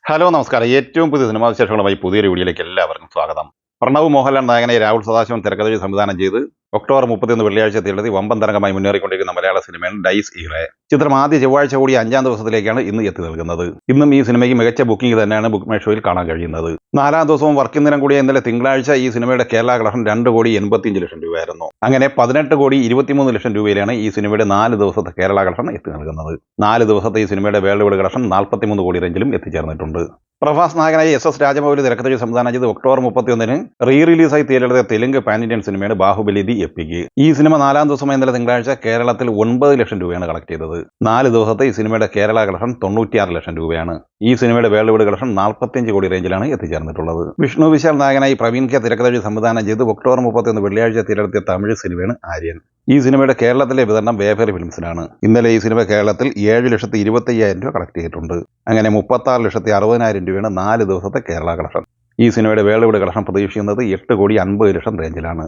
Hello നമസ്കാരം. ഏറ്റവും പുതിയ സിനിമാ വിശേഷങ്ങളുമായി പുതിയൊരു വീഡിയോയിലേക്ക് എല്ലാവർക്കും സ്വാഗതം. പ്രണവ് മോഹൻലാൽ നായകനെ രാഹുൽ സദാശിവൻ തിരക്കഥയിൽ സംവിധാനം ചെയ്ത് ഒക്ടോബർ 31 വെള്ളിയാഴ്ച തീയതി വമ്പൻ തരംഗമായി മുന്നേറിക്കൊണ്ടിരിക്കുന്ന മലയാള സിനിമയാണ് ഡൈസ് ഈറെ. ചിത്രം ആദ്യ ചൊവ്വാഴ്ച കൂടി 5-ാം ദിവസത്തിലേക്കാണ് ഇന്ന് എത്തി നിൽക്കുന്നത്. ഇന്നും ഈ സിനിമയ്ക്ക് മികച്ച ബുക്കിംഗ് തന്നെയാണ് ബുക്ക് മൈ ഷോയിൽ കാണാൻ കഴിയുന്നത്. 4-ാം ദിവസവും വർക്കിംഗ് ദിനം കൂടിയ ഇന്നലെ തിങ്കളാഴ്ച ഈ സിനിമയുടെ കേരള കളക്ഷൻ 2,85,00,000 രൂപയായിരുന്നു. അങ്ങനെ 18,23,00,000 രൂപയിലാണ് ഈ സിനിമയുടെ 4 ദിവസത്തെ കേരള കളക്ഷൻ എത്തി നൽകുന്നത്. 4 ദിവസത്തെ ഈ സിനിമയുടെ വേൾഡ് വൈഡ് കളക്ഷൻ 43 കോടി റേഞ്ചിലും എത്തിച്ചേർന്നിട്ടുണ്ട്. പ്രഭാസ് നായകനായി എസ് രാജമൗലി തിരക്കഥയിൽ സംവിധാനം ചെയ്ത് ഒക്ടോബർ 31 റീ റിലീസായി തിയേറ്ററിലെത്തിയ തെലുങ്ക് പാൻ ഇന്ത്യൻ സിനിമയാണ് ബാഹുബലി ദി എപ്പിക്. ഈ സിനിമ 4-ാം ദിവസമായ ഇന്നലെ തിങ്കളാഴ്ച കേരളത്തിൽ 9 ലക്ഷം രൂപയാണ് കളക്ട് ചെയ്തത്. 4 ദിവസത്തെ ഈ സിനിമയുടെ കേരള കളക്ഷൻ 96 ലക്ഷം രൂപയാണ്. ഈ സിനിമയുടെ വേൾഡ് വൈഡ് കളക്ഷൻ 45 കോടി റേഞ്ചിലാണ് എത്തിച്ചേർന്നിട്ടുള്ളത്. വിഷ്ണു വിശാൽ നായകനായി പ്രവീൺ കെ തിരക്കഥയിൽ സംവിധാനം ചെയ്ത് ഒക്ടോബർ 31 വെള്ളിയാഴ്ച തിയേറ്ററിലെത്തിയ തമിഴ് സിനിമയാണ് ആര്യൻ. ഈ സിനിമയുടെ കേരളത്തിലെ വിതരണം വേഫെറി ഫിലിംസിനാണ്. ഇന്നലെ ഈ സിനിമ കേരളത്തിൽ 7,25,000 രൂപ കളക്ട് ചെയ്തിട്ടുണ്ട്. അങ്ങനെ 36,60,000 രൂപയാണ് 4 ദിവസത്തെ കേരള കളക്ഷൻ. ഈ സിനിമയുടെ വേൾഡ് വൈഡ് കളക്ഷൻ പ്രതീക്ഷിക്കുന്നത് 8,50,00,000 റേഞ്ചിലാണ്.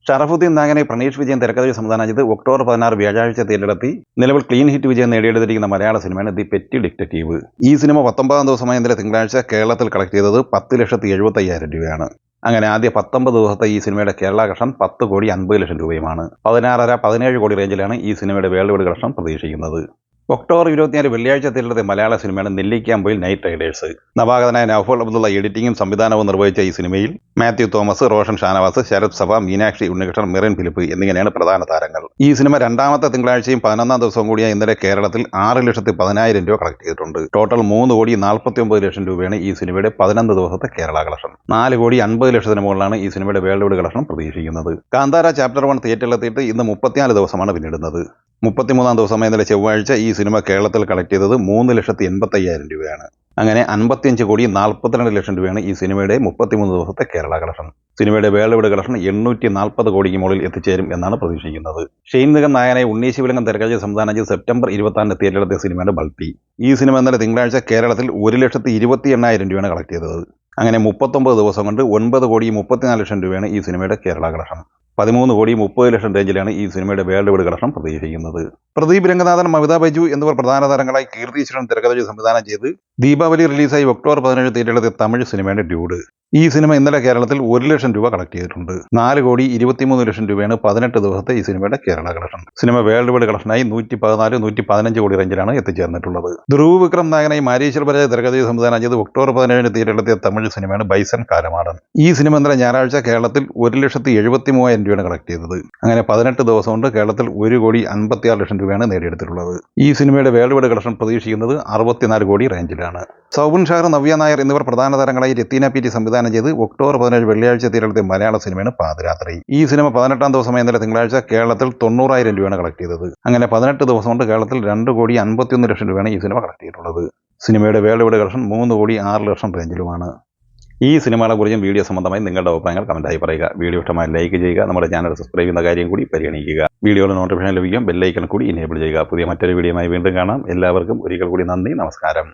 ഷറഫുദ്ദീൻ നായകനെ പ്രണീഷ് വിജയൻ തിരക്കഥയിൽ സംവിധാനം ചെയ്ത് ഒക്ടോബർ 16 വ്യാഴാഴ്ച തിയേറ്ററിലെത്തി നിലവിൽ ക്ലീൻ ഹിറ്റ് വിജയം നേടിയെടുത്തിരിക്കുന്ന മലയാള സിനിമയാണ് ദി പെറ്റി ഡിറ്റക്റ്റീവ്. ഈ സിനിമ 19-ാം ദിവസമായ ഇന്നലെ തിങ്കളാഴ്ച കേരളത്തിൽ കളക്ട് ചെയ്തത് 10,75,000 രൂപയാണ്. അങ്ങനെ ആദ്യ 19 ദിവസത്തെ ഈ സിനിമയുടെ കേരള കളക്ഷൻ 10,50,00,000 രൂപയുമാണ്. 16.5-17 കോടി റേഞ്ചിലാണ് ഈ സിനിമയുടെ വേൾഡ് വൈഡ് കളക്ഷൻ പ്രതീക്ഷിക്കുന്നത്. ഒക്ടോബർ 24 വെള്ളിയാഴ്ച തിയേറ്ററിലെ മലയാള സിനിമയാണ് നെല്ലിക്കാമ്പൊയിൽ നൈറ്റ് റൈഡേഴ്സ്. നവാഗതനായ നൗഫൽ അബ്ദുള്ള എഡിറ്റിംഗും സംവിധാനവും നിർവഹിച്ച ഈ സിനിമയിൽ മാത്യു തോമസ്, റോഷൻ ഷാനവാസ്, ശരത് സഭ, മീനാക്ഷി ഉണ്ണികൃഷ്ണൻ, മെറിൻ ഫിലിപ്പ് എന്നിങ്ങനെയാണ് പ്രധാന താരങ്ങൾ. ഈ സിനിമ 2-ാമത്തെ തിങ്കളാഴ്ചയും 11-ാം ദിവസവും കൂടിയ ഇന്നലെ കേരളത്തിൽ 6,10,000 രൂപ കളക്ട് ചെയ്തിട്ടുണ്ട്. ടോട്ടൽ 3,49,00,000 രൂപയാണ് ഈ സിനിമയുടെ 11 ദിവസത്തെ കേരള കളക്ഷൻ. 4,50,00,000 മുകളിലാണ് ഈ സിനിമയുടെ വേൾഡ് വൈഡ് കളക്ഷൻ പ്രതീക്ഷിക്കുന്നത്. കാന്താര ചാപ്റ്റർ 1 തിയേറ്ററിലെത്തിയിട്ട് ഇന്ന് 34 ദിവസമാണ് പിന്നിടുന്നത്. 33-ാം ദിവസമായ ഇന്നലെ ചൊവ്വാഴ്ച ഈ സിനിമ കേരളത്തിൽ കളക്ട് ചെയ്തത് 3,85,000 രൂപയാണ്. അങ്ങനെ 55,42,00,000 രൂപയാണ് ഈ സിനിമയുടെ 33 ദിവസത്തെ കേരള കളക്ഷൻ. സിനിമയുടെ വേൾഡ് വൈഡ് കളക്ഷൻ 840 കോടിക്ക് മുകളിൽ എത്തിച്ചേരും എന്നാണ് പ്രതീക്ഷിക്കുന്നത്. ഷെയ്ൻ നിഗം നായകനായി ഉണ്ണീശി വിലങ്ങൻ തിരക്കഥയിൽ സംവിധാനം ചെയ്ത് സെപ്റ്റംബർ 26 തിയേറ്ററിലെത്തിയ സിനിമയാണ് ബൾട്ടി. ഈ സിനിമ ഇന്നലെ തിങ്കളാഴ്ച കേരളത്തിൽ 1,28,000 രൂപയാണ് കളക്ട് ചെയ്തത്. അങ്ങനെ 39 ദിവസം കൊണ്ട് 9,34,00,000 രൂപയാണ് ഈ സിനിമയുടെ കേരള കളക്ഷൻ. 13,30,00,000 റേഞ്ചിലാണ് ഈ സിനിമയുടെ വേൾഡ് വൈഡ് കളക്ഷൻ പ്രതീക്ഷിക്കുന്നത്. പ്രദീപ് രംഗനാഥൻ, മമിത ബൈജു എന്നിവർ പ്രധാന താരങ്ങളായി കീർത്തി ഈശ്വരൻ തിരക്കഥയിൽ സംവിധാനം ചെയ്ത് ദീപാവലി റിലീസായി ഒക്ടോബർ 17 തിയേറ്ററിലെത്തിയ തമിഴ് സിനിമയാണ് ഡ്യൂഡ്. ഈ സിനിമ ഇന്നലെ കേരളത്തിൽ 1 ലക്ഷം രൂപ കളക്ട് ചെയ്തിട്ടുണ്ട്. 4,23,00,000 രൂപയാണ് 18 ദിവസത്തെ ഈ സിനിമയുടെ കേരള കളക്ഷൻ. സിനിമ വേൾഡ് വൈഡ് കളക്ഷനായി 114-115 കോടി റേഞ്ചിലാണ് എത്തിച്ചേർന്നിട്ടുള്ളത്. ധ്രുവ് വിക്രം നായകനായി മാരീശ്വർ ബജാജ് തിരക്കഥയിൽ സംവിധാനം ചെയ്ത് ഒക്ടോബർ 17 തിയേറ്ററിലെത്തിയ തമിഴ് സിനിമയാണ് ബൈസൺ കാലമാടൻ. ഈ സിനിമ ഇന്നലെ ഞായറാഴ്ച കേരളത്തിൽ 1,73,000 രൂപയാണ് കളക്ട് ചെയ്തത്. അങ്ങനെ 18 ദിവസം കൊണ്ട് കേരളത്തിൽ 1,56,00,000 രൂപയാണ് നേടിയെടുത്തിട്ടുള്ളത്. ഈ സിനിമയുടെ വേൾഡ് വൈഡ് കളക്ഷൻ പ്രതീക്ഷിക്കുന്നത് 64 കോടി റേഞ്ചിലാണ്. സൗബിൻ ഷാർ, നവ്യ നായർ എന്നിവർ പ്രധാന താരങ്ങളായി രത്തീന പി സംവിധാനം ചെയ്ത് ഒക്ടോബർ 17 വെള്ളിയാഴ്ച തിയേറ്ററിലെത്തിയ മലയാള സിനിമയാണ് പാതിരാത്രി. ഈ സിനിമ 18-ാം ദിവസമായ ഇന്നലെ തിങ്കളാഴ്ച കേരളത്തിൽ 90,000 രൂപയാണ് കളക്ട് ചെയ്തത്. അങ്ങനെ 18 ദിവസം കൊണ്ട് കേരളത്തിൽ 2,51,00,000 രൂപയാണ് ഈ സിനിമ കളക്ട് ചെയ്തിട്ടുള്ളത്. സിനിമയുടെ വേൾഡ് വൈഡ് കളക്ഷൻ 3,06,00,000 റേഞ്ചിലുമാണ്. ഈ സിനിമകളെക്കുറിച്ചും വീഡിയോ സംബന്ധമായി നിങ്ങളുടെ അഭിപ്രായങ്ങൾ കമൻറ്റായി പറയുക. വീഡിയോ ഇഷ്ടമായി ലൈക്ക് ചെയ്യുക. നമ്മുടെ ചാനൽ സബ്സ്ക്രൈബ് ചെയ്യുന്ന കാര്യം കൂടി പരിഗണിക്കുക. വീഡിയോയുടെ നോട്ടിഫിക്കേഷൻ ലഭിക്കാൻ ബെല്ലൈക്കൺ കൂടി ഇനേബിൾ ചെയ്യുക. പുതിയ മറ്റൊരു വീഡിയോയുമായി വീണ്ടും കാണാം. എല്ലാവർക്കും ഒരിക്കൽ കൂടി നന്ദി, നമസ്കാരം.